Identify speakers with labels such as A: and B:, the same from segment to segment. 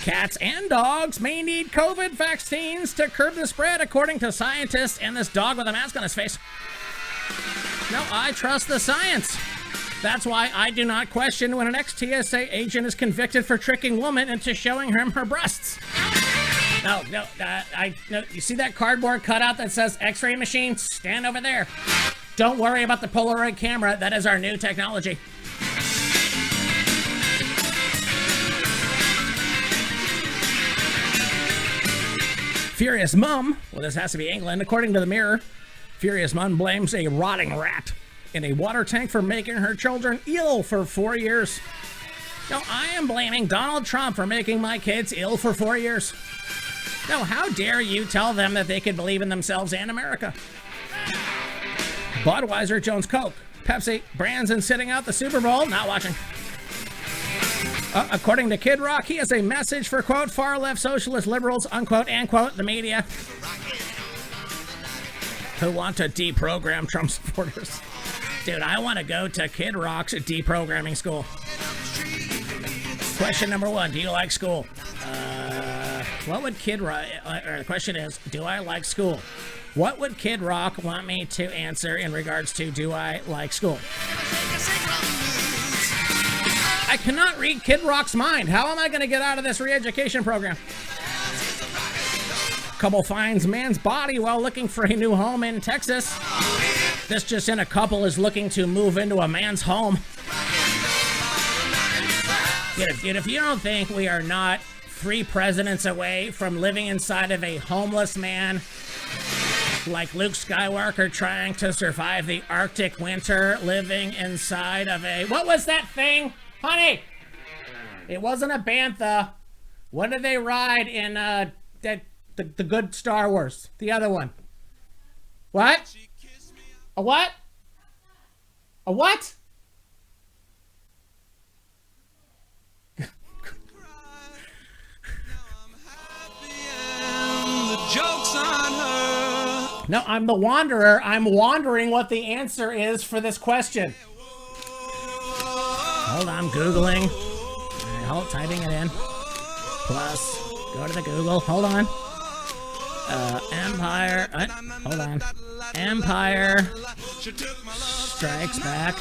A: Cats and dogs may need COVID vaccines to curb the spread, according to scientists and this dog with a mask on his face. No, I trust the science. That's why I do not question when an ex-TSA agent is convicted for tricking woman into showing him her breasts. No, you see that cardboard cutout that says X-ray machine? Stand over there. Don't worry about the Polaroid camera. That is our new technology. Furious mom, well, this has to be England, according to the Mirror. Furious mom blames a rotting rat in a water tank for making her children ill for 4 years. No, I am blaming Donald Trump for making my kids ill for 4 years. No, how dare you tell them that they can believe in themselves and America? Budweiser, Jones Coke, Pepsi, brands and sitting out the Super Bowl, not watching. According to Kid Rock, he has a message for, quote, far-left socialist liberals, unquote, and, quote, the media, who want to deprogram Trump supporters. Dude, I want to go to Kid Rock's deprogramming school. Question number 1, do you like school? What would Kid Rock, or the question is, do I like school? What would Kid Rock want me to answer in regards to do I like school? I cannot read Kid Rock's mind. How am I going to get out of this re-education program? Couple finds man's body while looking for a new home in Texas. This just in, a couple is looking to move into a man's home. Dude, if you don't think we are not 3 presidents away from living inside of a homeless man like Luke Skywalker trying to survive the Arctic winter, living inside of a... What was that thing? Honey! It wasn't a bantha. What did they ride in the good Star Wars? The other one. What? A what? A what? No, I'm the Wanderer. I'm wondering what the answer is for this question. Hold on, I'm Googling. Hold, typing it in. Plus, go to the Google. Hold on. Empire. Hold on. Empire Strikes Back.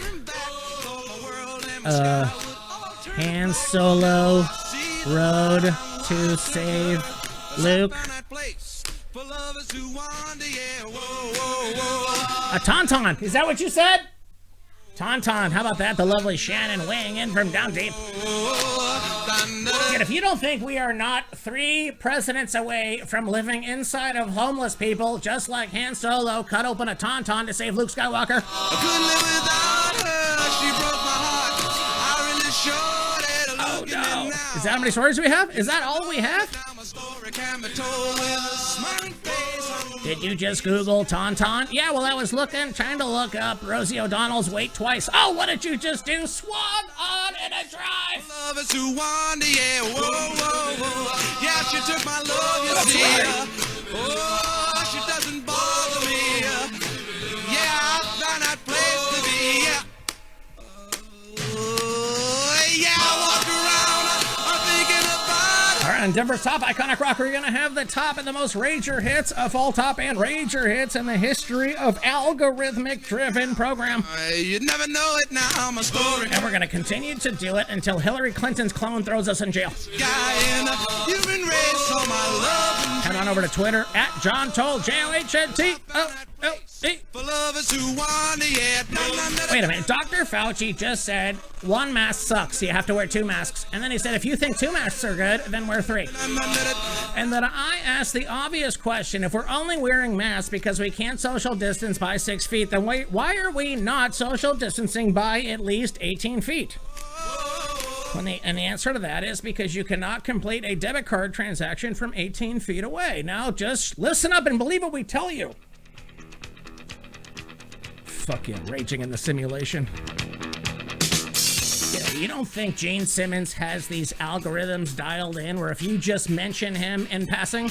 A: Han Solo Road to Save Luke. A Tauntaun. Is that what you said? Tauntaun. How about that? The lovely Shannon weighing in from down deep. Yet if you don't think we are not 3 presidents away from living inside of homeless people, just like Han Solo cut open a Tauntaun to save Luke Skywalker. I couldn't live without her. She broke my heart. I really showed it. Oh no. Is that how many stories we have? Is that all we have? Did you just Google Tauntaun? Yeah, well, I was trying to look up Rosie O'Donnell's Wait Twice. Oh, what did you just do? Swung on in a drive. Love is who wander, yeah, whoa, whoa, whoa. Yeah, she took my love, you see. Oh, she doesn't bother me. Yeah, I found that place to be. Yeah, I walk around, I'm thinking about. All right, on Denver's Top Iconic Rock, we're going to have the top and the most rager hits of all top and rager hits in the history of algorithmic-driven program. You'd never know it now, my story. And we're going to continue to do it until Hillary Clinton's clone throws us in jail. Head on over to Twitter at John Toll, JOHNT. Wait a minute, Dr. Fauci just said 1 mask sucks, so you have to wear 2 masks. And then he said if you think 2 masks are good, then wear 3. And then I asked the obvious question, if we're only wearing masks because we can't social distance by 6 feet, then why are we not social distancing by at least 18 feet? And the answer to that is because you cannot complete a debit card transaction from 18 feet away. Now just listen up and believe what we tell you. Fuck yeah, raging in the simulation. Yeah, you don't think Gene Simmons has these algorithms dialed in where if you just mention him in passing,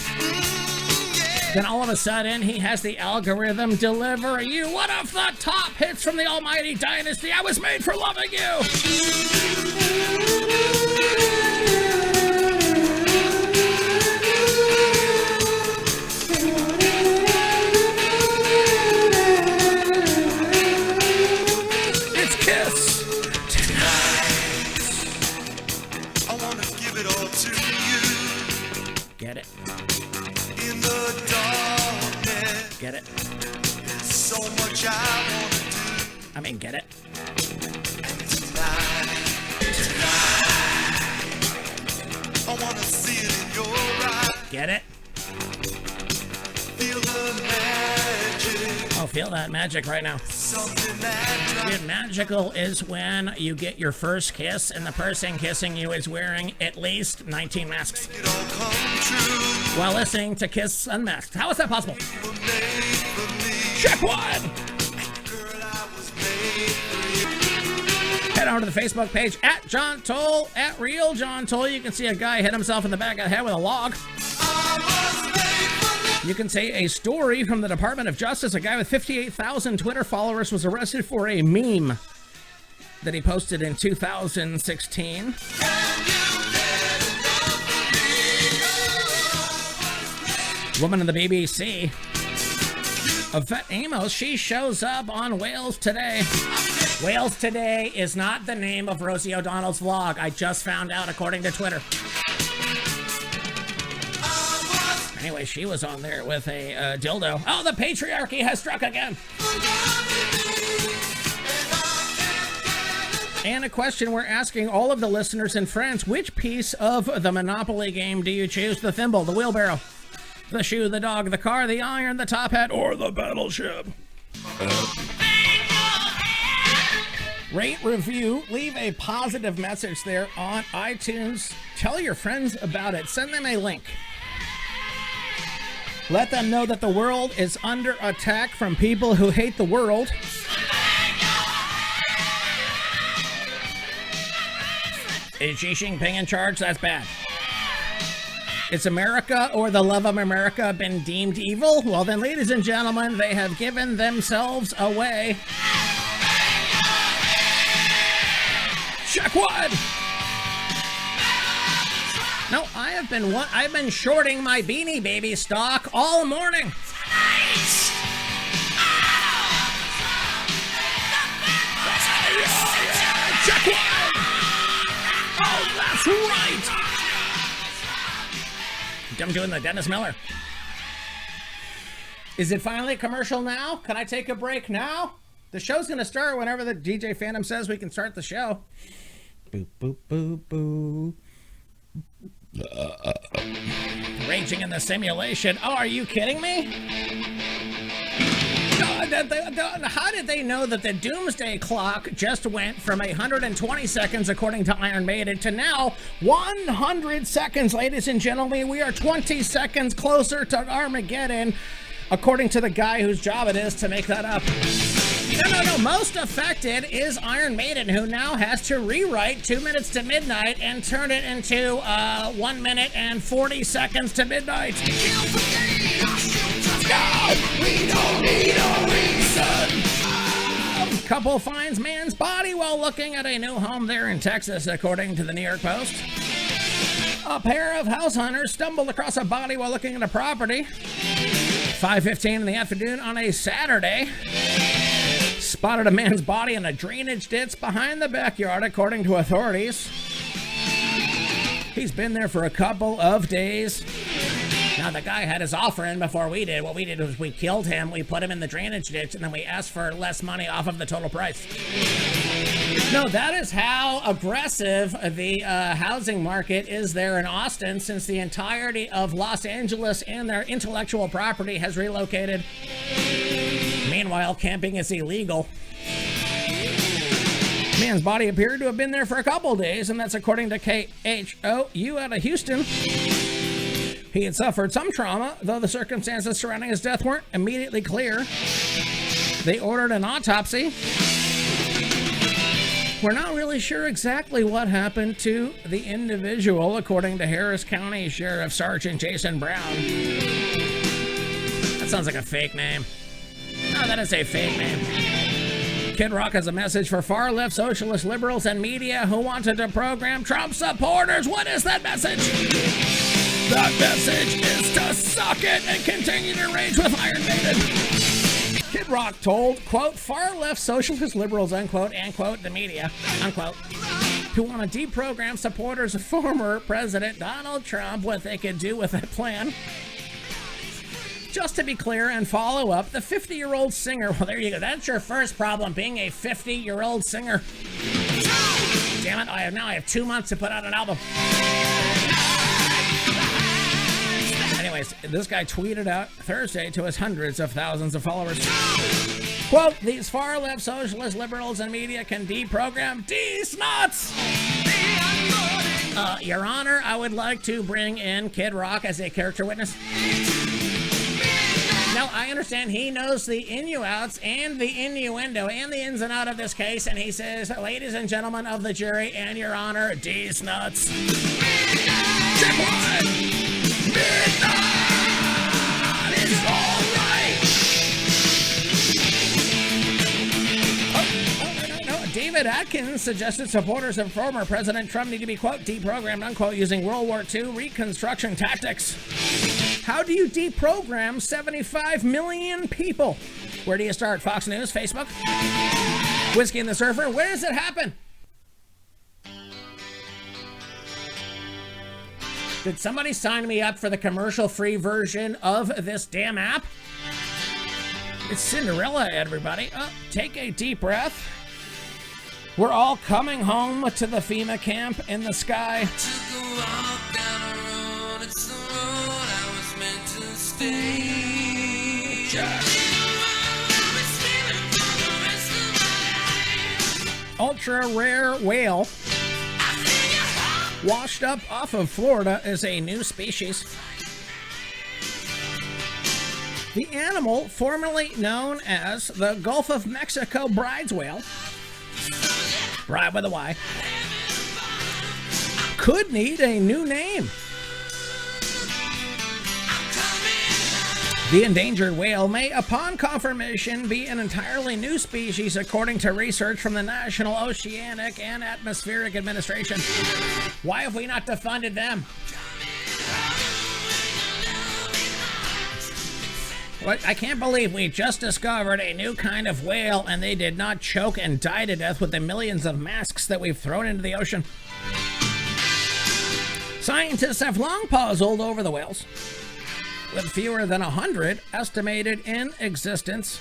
A: then all of a sudden he has the algorithm deliver you one of the top hits from the almighty dynasty. I was made for loving you.
B: give it all to you.
A: Get it.
B: In the darkness.
A: Get it.
B: There's so much I wanna do.
A: I mean, get it.
B: And tonight, I wanna see it in your eyes.
A: Get it.
B: Feel the magic.
A: Oh, feel that magic right now.
B: Something that
A: Dude, magical is when you get your first kiss and the person kissing you is wearing at least 19 masks
B: it all come true.
A: while listening to Kiss Unmasked. How is that possible?
B: You were made for me.
A: Check one!
B: Girl, I was made for you.
A: Head over to the Facebook page at John Toll, at Real John Toll. You can see a guy hit himself in the back of the head with a log. You can see a story from the Department of Justice. A guy with 58,000 Twitter followers was arrested for a meme that he posted in 2016. Woman in the BBC. Yvette Amos, she shows up on Wales Today. Wales Today is not the name of Rosie O'Donnell's vlog. I just found out according to Twitter. Anyway, she was on there with a dildo. Oh, the patriarchy has struck again. And a question we're asking all of the listeners and friends. Which piece of the Monopoly game do you choose? The thimble, the wheelbarrow, the shoe, the dog, the car, the iron, the top hat, or the battleship? Rate, review, leave a positive message there on iTunes. Tell your friends about it. Send them a link. Let them know that the world is under attack from people who hate the world. Is Xi Jinping in charge? That's bad. Is America or the love of America been deemed evil? Well then, ladies and gentlemen, they have given themselves away. Check one! No, I've been shorting my Beanie Baby stock all morning. Check one! Oh, that's right! I'm doing the Dennis Miller. Is it finally a commercial now? Can I take a break now? The show's gonna start whenever the DJ Phantom says we can start the show. Boop, boop, boop, boop. Raging in the simulation. Oh, are you kidding me? How did they know that the doomsday clock just went from 120 seconds, according to Iron Maiden, to now 100 seconds, ladies and gentlemen? We are 20 seconds closer to Armageddon, according to the guy whose job it is to make that up. No. Most affected is Iron Maiden, who now has to rewrite 2 minutes to midnight and turn it into 1 minute and 40 seconds to midnight. No, we don't need a reason. Couple finds man's body while looking at a new home there in Texas, according to the New York Post. A pair of house hunters stumbled across a body while looking at a property. 5:15 in the afternoon on a Saturday. Spotted a man's body in a drainage ditch behind the backyard, according to authorities. He's been there for a couple of days. Now, the guy had his offer in before we did. What we did was we killed him, we put him in the drainage ditch, and then we asked for less money off of the total price. No, that is how aggressive the housing market is there in Austin, since the entirety of Los Angeles and their intellectual property has relocated. Meanwhile, camping is illegal. Man's body appeared to have been there for a couple days, and that's according to KHOU out of Houston. He had suffered some trauma, though the circumstances surrounding his death weren't immediately clear. They ordered an autopsy. We're not really sure exactly what happened to the individual, according to Harris County Sheriff Sergeant Jason Brown. That sounds like a fake name. No, that is a fake name. Kid Rock has a message for far-left socialist liberals and media who wanted to program Trump supporters. What is that message? That message is to suck it and continue to rage with Iron Maiden. Kid Rock told, quote, far-left socialist liberals, unquote, and, quote, the media, unquote, who want to deprogram supporters of former President Donald Trump what they could do with that plan. Just to be clear and follow up, the 50-year-old singer, well, there you go. That's your first problem, being a 50-year-old singer. Damn it, I have 2 months to put out an album. Anyways, this guy tweeted out Thursday to his hundreds of thousands of followers. Quote, these far-left socialist liberals and media can deprogram these nuts. Your Honor, I would like to bring in Kid Rock as a character witness. Now, I understand he knows the in-outs and the innuendo and the ins and out of this case, and he says, ladies and gentlemen of the jury, and Your Honor, these nuts. Check one! Midnight is all right! No. David Atkins suggested supporters of former President Trump need to be, quote, deprogrammed, unquote, using World War II reconstruction tactics. How do you deprogram 75 million people? Where do you start? Fox News, Facebook? Whiskey and the Surfer? Where does it happen? Did somebody sign me up for the commercial-free version of this damn app? It's Cinderella, everybody. Take a deep breath. We're all coming home to the FEMA camp in the sky. Ultra rare whale washed up off of Florida is a new species. The animal, formerly known as the Gulf of Mexico bride's whale, bride with a Y, could need a new name. The endangered whale may, upon confirmation, be an entirely new species according to research from the National Oceanic and Atmospheric Administration. Why have we not defunded them? What? I can't believe we just discovered a new kind of whale and they did not choke and die to death with the millions of masks that we've thrown into the ocean. Scientists have long puzzled over the whales. With fewer than 100 estimated in existence,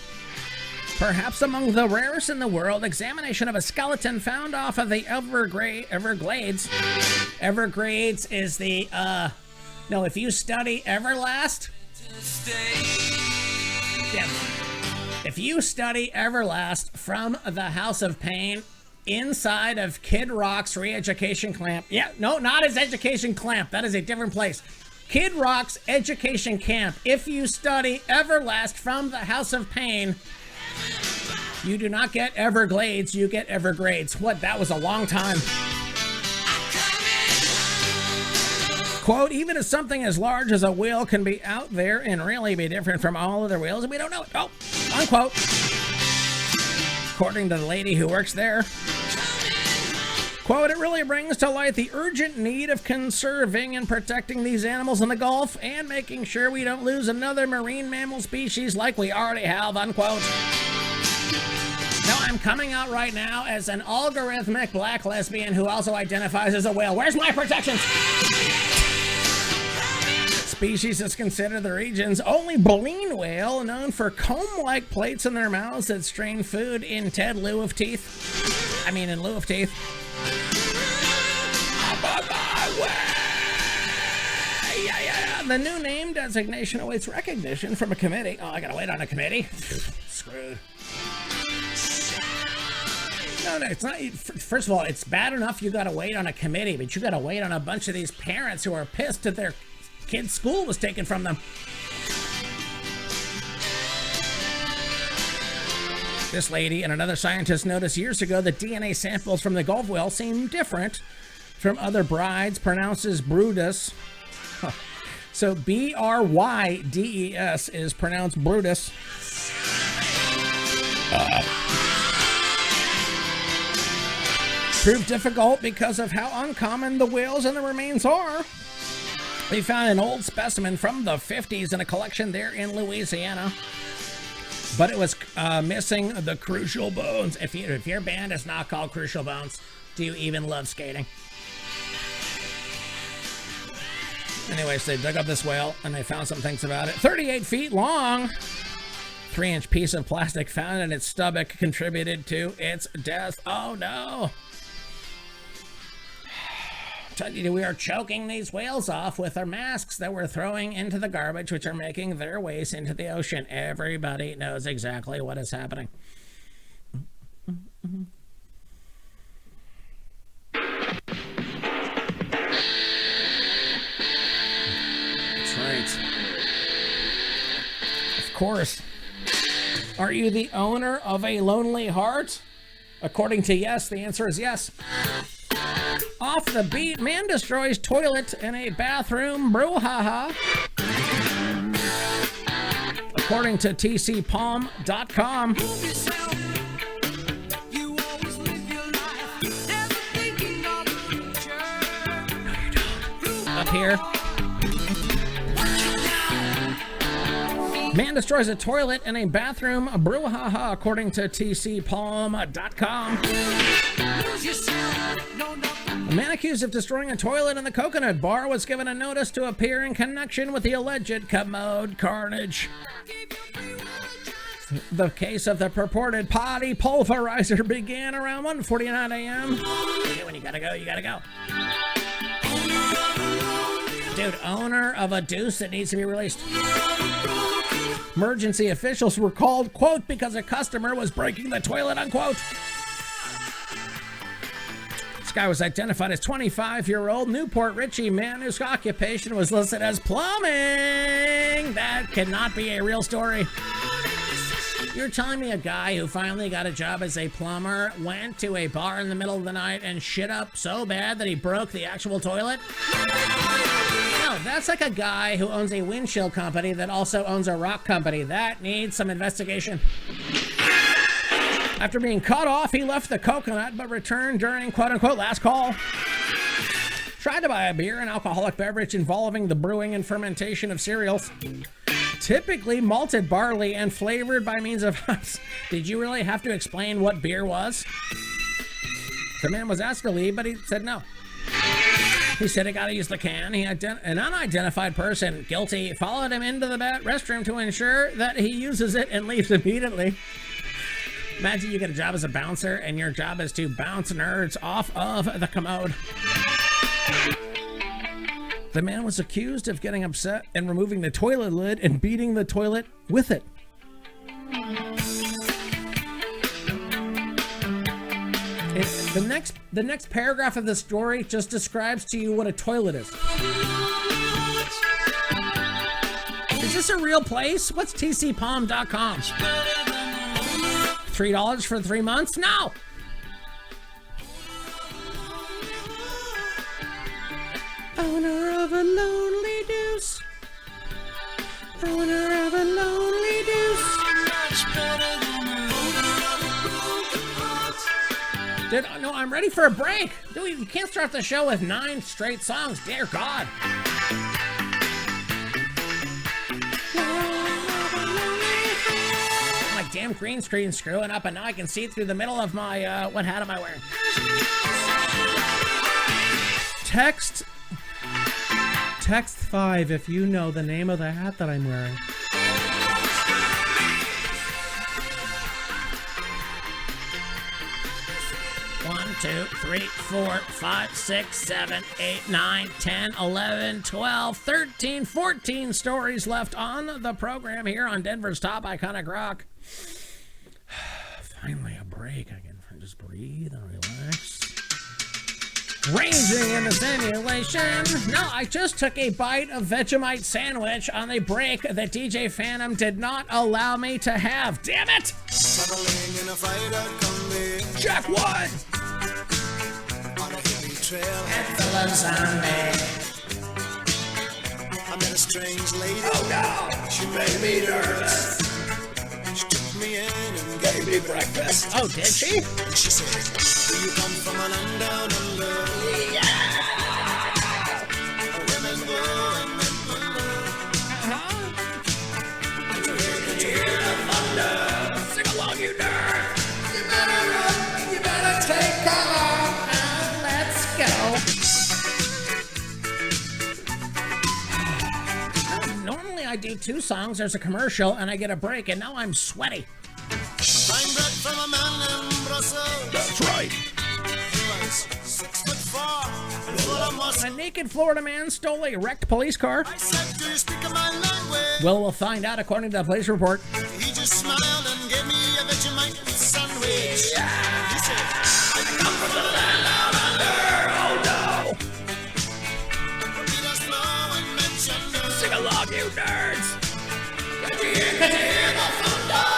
A: perhaps among the rarest in the world, examination of a skeleton found off of the Everglades. Everglades is the, no, if you study Everlast, yeah. If you study Everlast from the House of Pain inside of Kid Rock's re-education camp, yeah, no, not his education camp, that is a different place. Kid Rock's education camp. If you study Everlast from the House of Pain, you do not get Everglades, you get Evergrades. What? That was a long time. Quote, even if something as large as a whale can be out there and really be different from all other whales, we don't know it. Oh, unquote. According to the lady who works there. Quote, it really brings to light the urgent need of conserving and protecting these animals in the Gulf and making sure we don't lose another marine mammal species like we already have, unquote. No, I'm coming out right now as an algorithmic black lesbian who also identifies as a whale. Where's my protections? Species is considered the region's only baleen whale, known for comb-like plates in their mouths that strain food in lieu of teeth. In lieu of teeth. I'm on my way! Yeah. The new name designation awaits recognition from a committee. Oh, I gotta wait on a committee? Screwed. No, it's not. First of all, it's bad enough you gotta wait on a committee, but you gotta wait on a bunch of these parents who are pissed that their kid's school was taken from them. This lady and another scientist noticed years ago that DNA samples from the Gulf whale seem different from other brides, pronounced as Brutus. So B-R-Y-D-E-S is pronounced Brutus. Proved difficult because of how uncommon the whales and the remains are. We found an old specimen from the 50s in a collection there in Louisiana. But it was missing the crucial bones. If your band is not called Crucial Bones, Do you even love skating? Anyways, they dug up this whale and they found some things about it. 38 feet long. 3-inch piece of plastic found in its stomach contributed to its death. Oh no. We are choking these whales off with our masks that we're throwing into the garbage, which are making their ways into the ocean. Everybody knows exactly what is happening. That's right. Of course. Are you the owner of a lonely heart? According to yes, the answer is yes. Off the beat, man destroys toilet in a bathroom brouhaha. According to tcpalm.com. Up here. Man destroys a toilet in a bathroom brouhaha, according to tcpalm.com. A man accused of destroying a toilet in the Coconut Bar was given a notice to appear in connection with the alleged commode carnage. The case of the purported potty pulverizer began around 1:49 a.m. When you gotta go, you gotta go. Dude, owner of a deuce that needs to be released. Emergency officials were called, quote, because a customer was breaking the toilet, unquote. This guy was identified as 25-year-old Newport Richie man whose occupation was listed as plumbing. That cannot be a real story. You're telling me a guy who finally got a job as a plumber went to a bar in the middle of the night and shit up so bad that he broke the actual toilet? No, that's like a guy who owns a windshield company that also owns a rock company. That needs some investigation. After being cut off, he left the Coconut but returned during quote-unquote last call. Tried to buy a beer, an alcoholic beverage involving the brewing and fermentation of cereals. Typically malted barley and flavored by means of ice. Did you really have to explain what beer was? The man was asked to leave, but he said no. He said he got to use the can. An unidentified person, guilty, followed him into the restroom to ensure that he uses it and leaves immediately. Imagine you get a job as a bouncer and your job is to bounce nerds off of the commode. The man was accused of getting upset and removing the toilet lid and beating the toilet with it. The next paragraph of the story just describes to you what a toilet is. Is this a real place? What's tcpalm.com? $3 for 3 months? No! Owner of a lonely deuce. Owner of a lonely deuce. Dude, no, I'm ready for a break. Dude, you can't start the show with 9 straight songs. Dear God. My damn green screen screwing up, and now I can see through the middle of my, what hat am I wearing? Text 5 if you know the name of the hat that I'm wearing. One, 2, 3, 4, 5, 6, 7, 8, 9, 10, 11, 12, 13, 14 stories left on the program here on Denver's Top Iconic Rock. Finally a break. I can just breathe and relax. Ranging in the simulation. No, I just took a bite of Vegemite sandwich on a break that DJ Phantom did not allow me to have. Damn it! Jack Wood! And full of zombie. I met a strange lady. Oh no! She made me nervous. She took me in and gave me breakfast. Oh, did she? And she said, do you come from a land down under? Yeah! Women go and men wonder. To hear the thunder. Sing along, you nerd. You better run, you better take cover. I do 2 songs, there's a commercial, and I get a break, and now I'm sweaty.
B: Fine bread from a man in Brussels.
A: That's right.
B: He was 6'4" and full of muscle.
A: A naked Florida man stole a wrecked police car.
B: I said, do you speak my language?
A: Well, we'll find out according to the police report.
B: He just smiled and gave me a Vegemite sandwich. Yeah. He said, I come from the land down under. Oh no. He does know and mention the
A: Sing along, you nerds. Can you hear the thunder?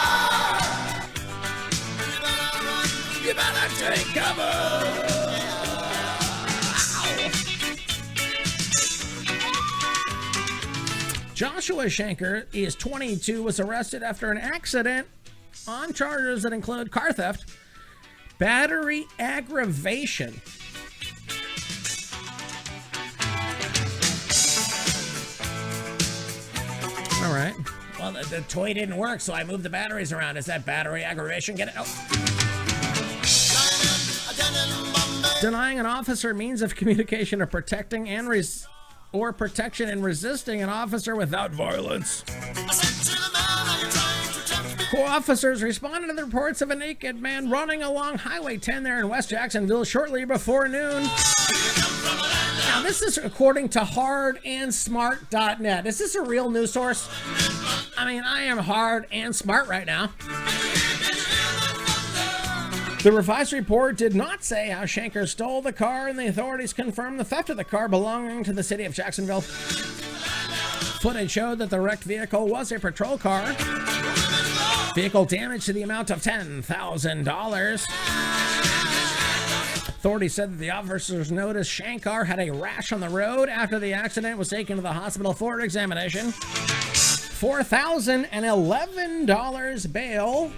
A: You better take cover. Joshua Shanker is 22, was arrested after an accident on charges that include car theft, battery aggravation. All right. Well, the toy didn't work, so I moved the batteries around. Is that battery aggravation? Get it? Oh. Denying an officer means of communication or protecting and protection and resisting an officer without violence. Co-officers responded to the reports of a naked man running along Highway 10 there in West Jacksonville shortly before noon. Now, this is according to hardandsmart.net. Is this a real news source? I mean, I am hard and smart right now. The revised report did not say how Shanker stole the car, and the authorities confirmed the theft of the car belonging to the city of Jacksonville. Footage showed that the wrecked vehicle was a patrol car. Vehicle damage to the amount of $10,000. Authorities said that the officers noticed Shankar had a rash on the road after the accident, was taken to the hospital for examination. $4,011 bail.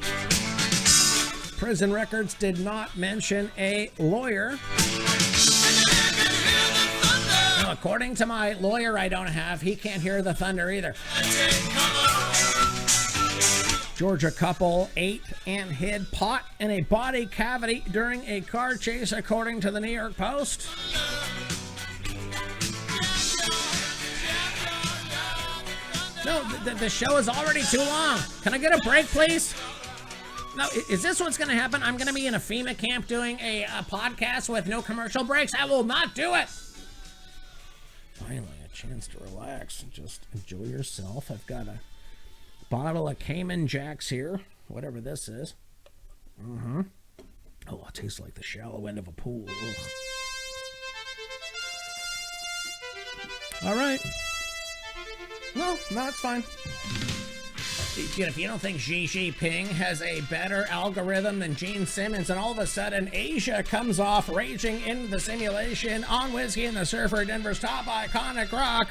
A: Prison records did not mention a lawyer. Now, according to my lawyer I don't have, he can't hear the thunder either. Georgia couple ate and hid pot in a body cavity during a car chase, according to the New York Post. No, the show is already too long. Can I get a break, please? No, is this what's going to happen? I'm going to be in a FEMA camp doing a podcast with no commercial breaks. I will not do it. Finally, a chance to relax and just enjoy yourself. I've got a bottle of Cayman Jacks here, whatever this is. Oh, it tastes like the shallow end of a pool. Ugh. All right. No, it's fine. If you don't think Xi Jinping has a better algorithm than Gene Simmons, and all of a sudden Asia comes off raging into the simulation on Whiskey and the Surfer, Denver's top iconic rock.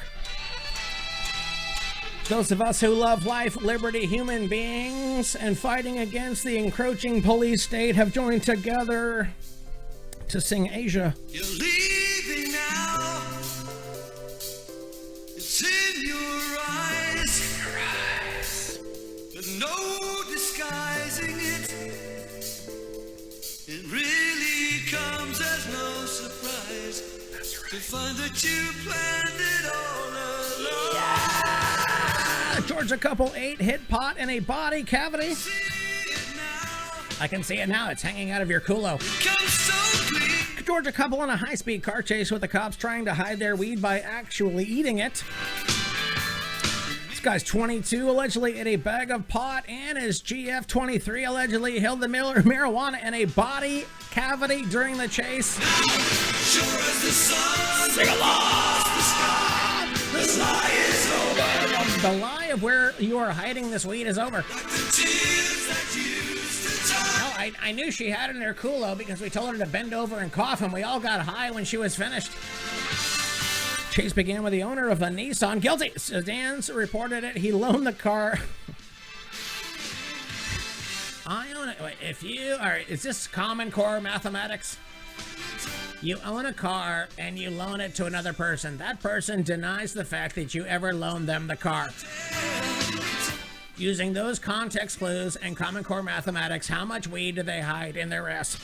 A: Those of us who love life, liberty, human beings, and fighting against the encroaching police state have joined together to sing Asia.
B: You're leaving now. It's in your eyes. But no disguising it. It really comes as no surprise. That's right. To find that you planned it all along.
A: Yeah! Georgia couple ate, hit pot in a body cavity. I can see it now. It's hanging out of your culo. Georgia couple in a high-speed car chase with the cops trying to hide their weed by actually eating it. This guy's 22, allegedly ate a bag of pot, and his GF23 allegedly held the marijuana in a body cavity during the chase. Sing along! The lie is over. The lie of where you are hiding this weed is over. I knew she had it in her culo because we told her to bend over and cough, and we all got high when she was finished. Chase began with the owner of the Nissan. Guilty. Sedans reported it. He loaned the car. I own it. Wait, if you are, is this Common Core mathematics? You own a car and you loan it to another person. That person denies the fact that you ever loaned them the car. Using those context clues and Common Core mathematics, how much weed do they hide in their ass?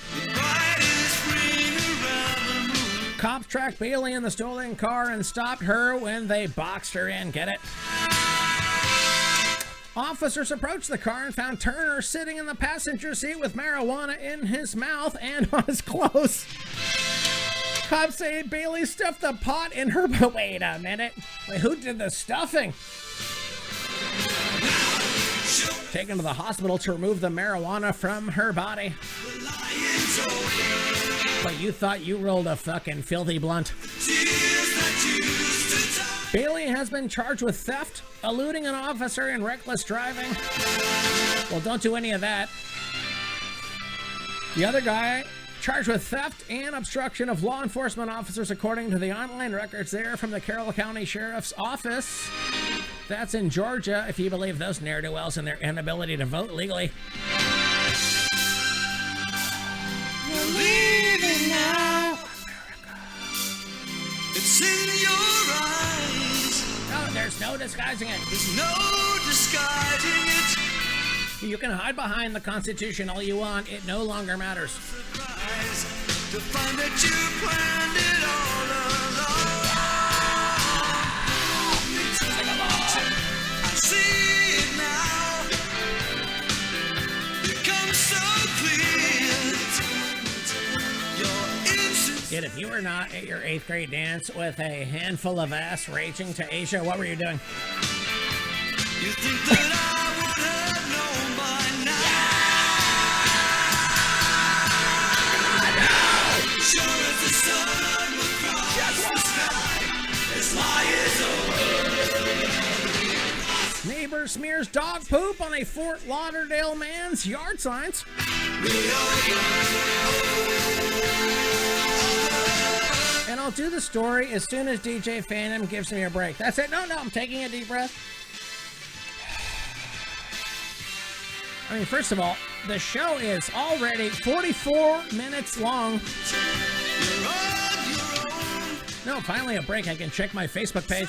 A: Cops tracked Bailey in the stolen car and stopped her when they boxed her in. Get it? Officers approached the car and found Turner sitting in the passenger seat with marijuana in his mouth and on his clothes. Cops say Bailey stuffed the pot in her... Wait a minute. Wait, who did the stuffing? Taken to the hospital to remove the marijuana from her body. But you thought you rolled a fucking filthy blunt. Bailey has been charged with theft, eluding an officer, and reckless driving. Well, don't do any of that. The other guy charged with theft and obstruction of law enforcement officers, according to the online records there from the Carroll County Sheriff's Office. That's in Georgia, if you believe those ne'er-do-wells and their inability to vote legally.
B: You're leaving now. It's in your eyes.
A: No, there's no disguising it.
B: There's no disguising it.
A: You can hide behind the Constitution all you want. It no longer matters.
B: Surprise to find that you planned it all along. I see it now. It comes so clear. Your innocence.
A: Yet if you were not at your 8th grade dance with a handful of ass raging to Asia, what were you doing?
B: You think that I would have known by now? Sure as the sun will cross the sky, this lie is over.
A: Neighbor smears dog poop on a Fort Lauderdale man's yard signs. And I'll do the story as soon as DJ Phantom gives me a break. That's it. No, I'm taking a deep breath. I mean, first of all, the show is already 44 minutes long. No, finally a break. I can check my Facebook page.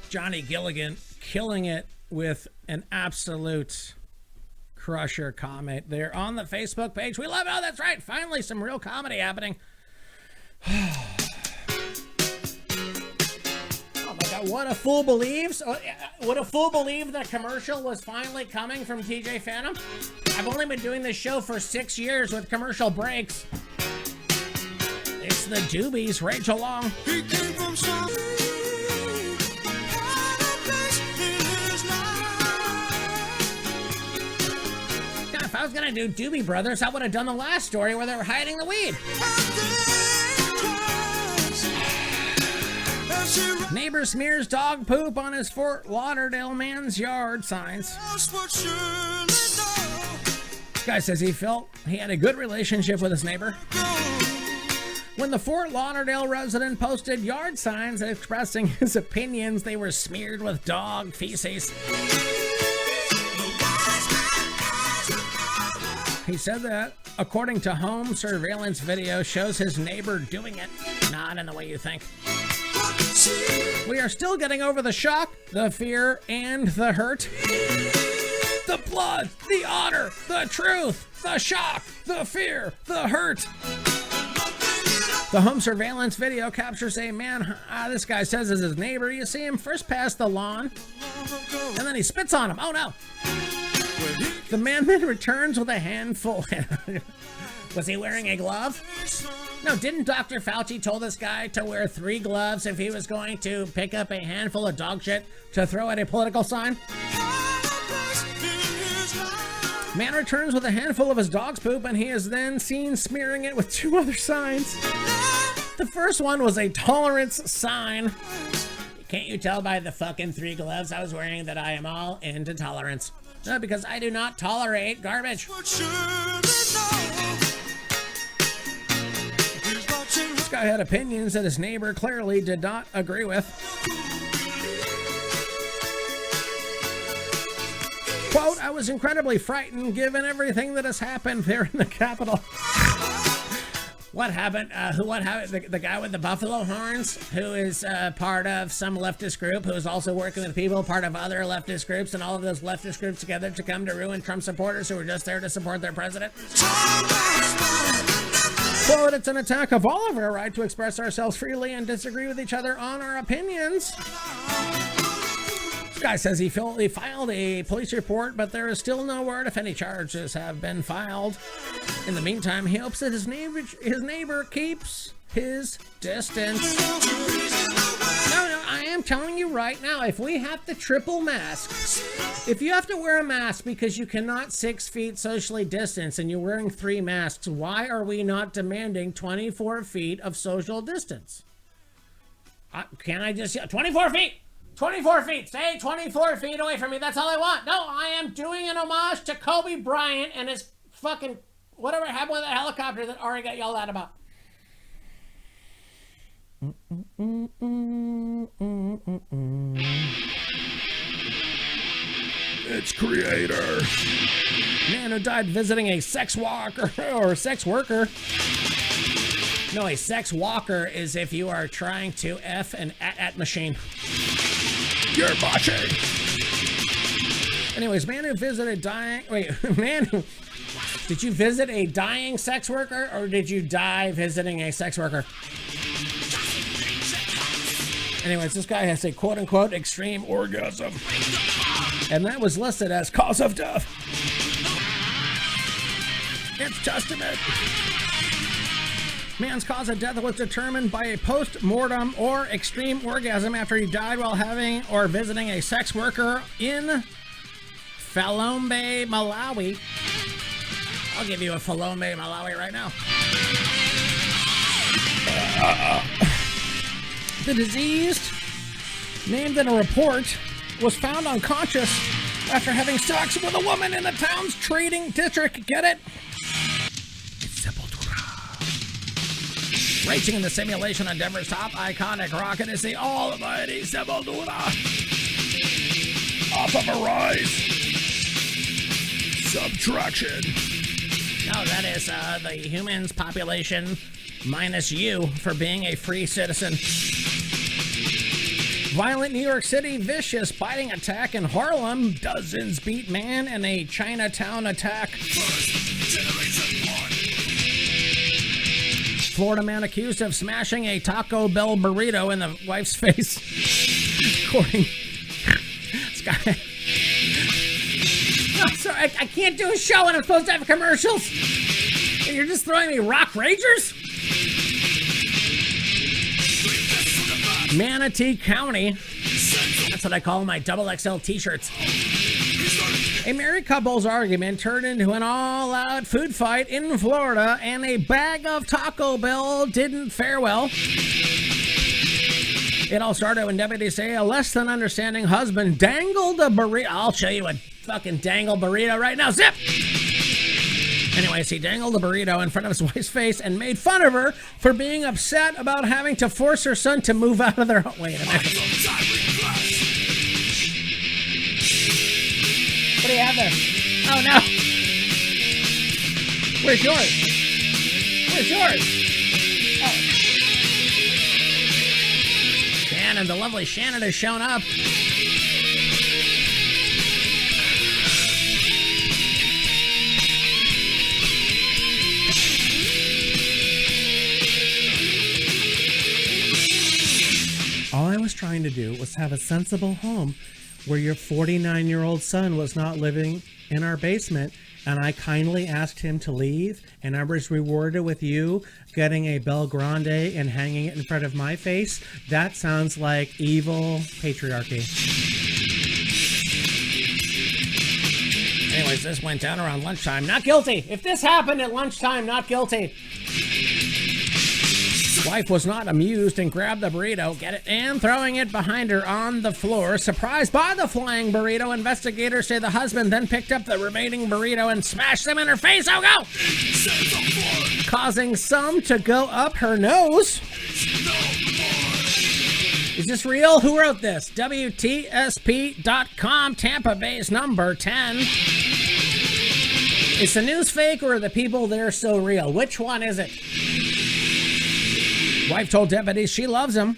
A: Johnny Gilligan killing it with an absolute crusher comment there on the Facebook page. We love it. Oh, that's right. Finally, some real comedy happening. Oh my God, what a fool believes. Would a fool believe the commercial was finally coming from TJ Phantom? I've only been doing this show for 6 years with commercial breaks. It's the Doobies, Rachel Long.
B: He came from some...
A: If I was gonna do Doobie Brothers, I would have done the last story where they were hiding the weed. Neighbor smears dog poop on his Fort Lauderdale man's yard signs. Guy says he felt he had a good relationship with his neighbor. When the Fort Lauderdale resident posted yard signs expressing his opinions, they were smeared with dog feces. He said that, according to home surveillance video, shows his neighbor doing it. Not in the way you think. We are still getting over the shock, the fear, and the hurt. The blood, the honor, the truth, the shock, the fear, the hurt. The home surveillance video captures a man, this guy says is his neighbor. You see him first pass the lawn, and then he spits on him. Oh no. The man then returns with a handful. Was he wearing a glove? No, didn't Dr. Fauci tell this guy to wear 3 gloves if he was going to pick up a handful of dog shit to throw at a political sign? Man returns with a handful of his dog's poop, and he is then seen smearing it with 2 other signs. The first one was a tolerance sign. Can't you tell by the fucking 3 gloves I was wearing that I am all into tolerance? No, because I do not tolerate garbage. This guy had opinions that his neighbor clearly did not agree with. Quote, I was incredibly frightened given everything that has happened there in the Capitol. What happened? What happened? The guy with the buffalo horns, who is part of some leftist group, who is also working with people, part of other leftist groups, and all of those leftist groups together to come to ruin Trump supporters who were just there to support their president. Quote, it's an attack of all of our right to express ourselves freely and disagree with each other on our opinions. This guy says he filed a police report, but there is still no word if any charges have been filed. In the meantime, he hopes that his neighbor keeps his distance. No, I am telling you right now, if we have to triple mask, if you have to wear a mask because you cannot 6 feet socially distance and you're wearing 3 masks, why are we not demanding 24 feet of social distance? Can I just 24 feet? 24 feet. Stay 24 feet away from me. That's all I want. No, I am doing an homage to Kobe Bryant and his fucking whatever happened with that helicopter that Ari got yelled at about.
C: It's Creator.
A: Man who died visiting a sex walker or sex worker. No, a sex walker is if you are trying to F an at machine.
C: You're watching.
A: Anyways, man who visited dying... Wait, man who... Did you visit a dying sex worker or did you die visiting a sex worker? Anyways, this guy has a quote-unquote extreme orgasm. And that was listed as cause of death. It's testament. Man's cause of death was determined by a post-mortem or extreme orgasm after he died while having or visiting a sex worker in Falombe, Malawi. I'll give you a Falombe, Malawi right now. The deceased, named in a report, was found unconscious after having sex with a woman in the town's trading district. Get it? Racing in the simulation on Denver's top iconic rocket is the almighty Sepultura.
C: Off of a rise. Subtraction.
A: No, that is the humans population minus you for being a free citizen. Violent New York City, vicious biting attack in Harlem. Dozens beat man in a Chinatown attack. Florida man accused of smashing a Taco Bell burrito in the wife's face. According this guy. I'm sorry, I can't do a show and I'm supposed to have commercials. And you're just throwing me rock ragers? Manatee County. That's what I call my XXL t-shirts. A married couple's argument turned into an all-out food fight in Florida, and a bag of Taco Bell didn't fare well. It all started when deputies say a less than understanding husband dangled a burrito. I'll show you a fucking dangle burrito right now. Zip! Anyways, he dangled a burrito in front of his wife's face and made fun of her for being upset about having to force her son to move out of their home. Wait a minute. What do you have there? Oh, no. Where's yours? Where's yours? Oh. Shannon, the lovely Shannon has shown up. All I was trying to do was have a sensible home where your 49-year-old son was not living in our basement, and I kindly asked him to leave, and I was rewarded with you getting a Bel Grande and hanging it in front of my face. That sounds like evil patriarchy. Anyways, this went down around lunchtime. Not guilty. If this happened at lunchtime, not guilty. Wife was not amused and grabbed the burrito, get it, and throwing it behind her on the floor. Surprised by the flying burrito, investigators say the husband then picked up the remaining burrito and smashed them in her face. Oh, go! Causing some to go up her nose. Is this real? Who wrote this? WTSP.com, Tampa Bay's number 10. Is the news fake or are the people there so real? Which one is it? Wife told deputies she loves him.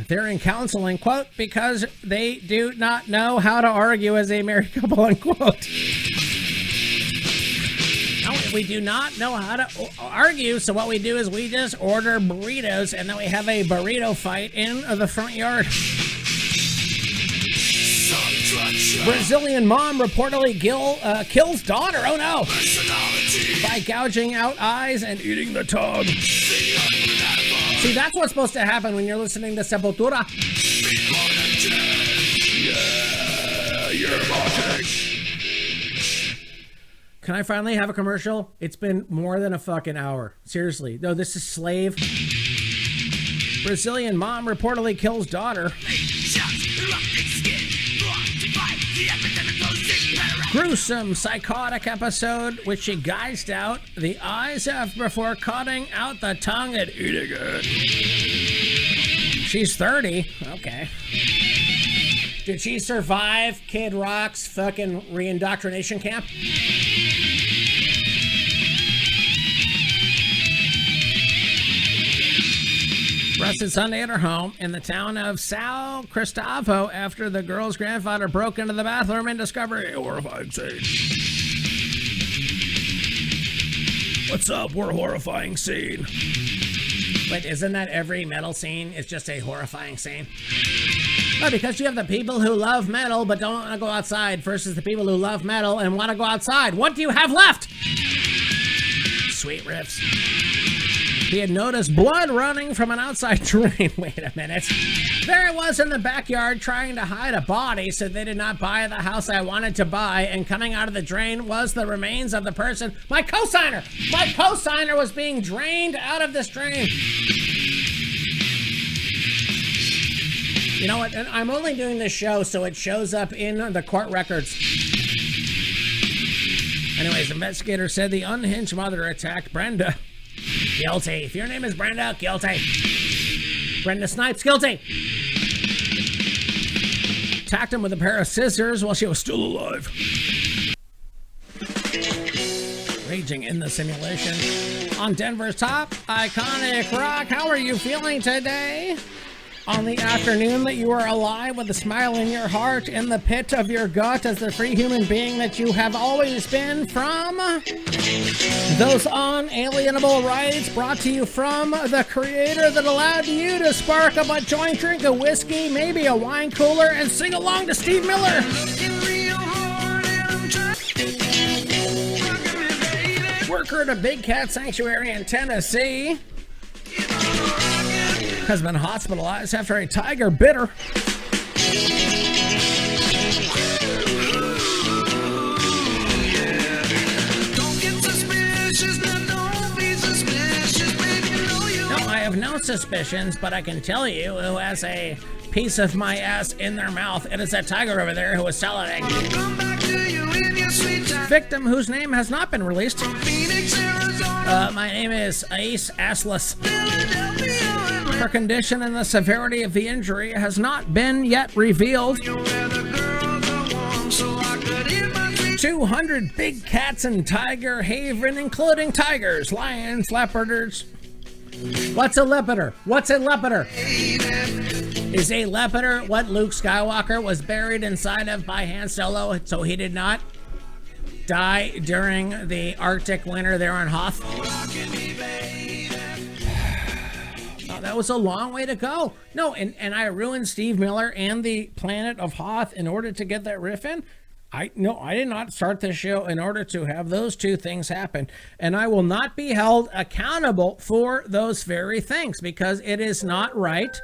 A: They're in counseling, quote, because they do not know how to argue as a married couple, unquote. No, we do not know how to argue, so what we do is we just order burritos, and then we have a burrito fight in the front yard. Brazilian mom reportedly kills daughter, oh no, by gouging out eyes and eating the tongue. See, that's what's supposed to happen when you're listening to Sepultura.
C: Yeah, you're watching.
A: Can I finally have a commercial? It's been more than a fucking hour. Seriously. No, this is Slave. Brazilian mom reportedly kills daughter. Gruesome, psychotic episode which she gouged out the eyes before cutting out the tongue and eating it. She's 30. Okay. Did she survive Kid Rock's fucking reindoctrination camp? Arrested Sunday at her home in the town of São Cristóvão after the girl's grandfather broke into the bathroom and discovered a horrifying scene.
C: What's up? We're a horrifying scene.
A: But isn't that every metal scene is just a horrifying scene? No, because you have the people who love metal but don't want to go outside versus the people who love metal and want to go outside. What do you have left? Sweet Riffs. He had noticed blood running from an outside drain. Wait a minute. There it was in the backyard trying to hide a body so they did not buy the house I wanted to buy, and coming out of the drain was the remains of the person. My cosigner! My cosigner was being drained out of this drain. You know what? And I'm only doing this show so it shows up in the court records. Anyways, investigators said the unhinged mother attacked Brenda. Guilty. If your name is Brenda, guilty. Brenda Snipes, guilty. Attacked him with a pair of scissors while she was still alive. Raging in the simulation. On Denver's top, iconic rock. How are you feeling today? On the afternoon that you are alive with a smile in your heart, in the pit of your gut as the free human being that you have always been from those unalienable rights brought to you from the creator that allowed you to spark up a joint, drink a whiskey, maybe a wine cooler, and sing along to Steve Miller. Worker at a big cat sanctuary in Tennessee has been hospitalized after a tiger bit her. No, I have no suspicions, but I can tell you who has a piece of my ass in their mouth. It is that tiger over there who was salivating. Victim whose name has not been released. My name is Ace Assless. Her condition and the severity of the injury has not been yet revealed. 200 big cats in Tiger Haven, including tigers, lions, leopards. What's a leopard? What's a leopard? Is a leopard what Luke Skywalker was buried inside of by Han Solo, so he did not die during the Arctic winter there on Hoth? Oh, that was a long way to go. No, and I ruined Steve Miller and the planet of Hoth in order to get that riff in. I did not start this show in order to have those two things happen. And I will not be held accountable for those very things because it is not right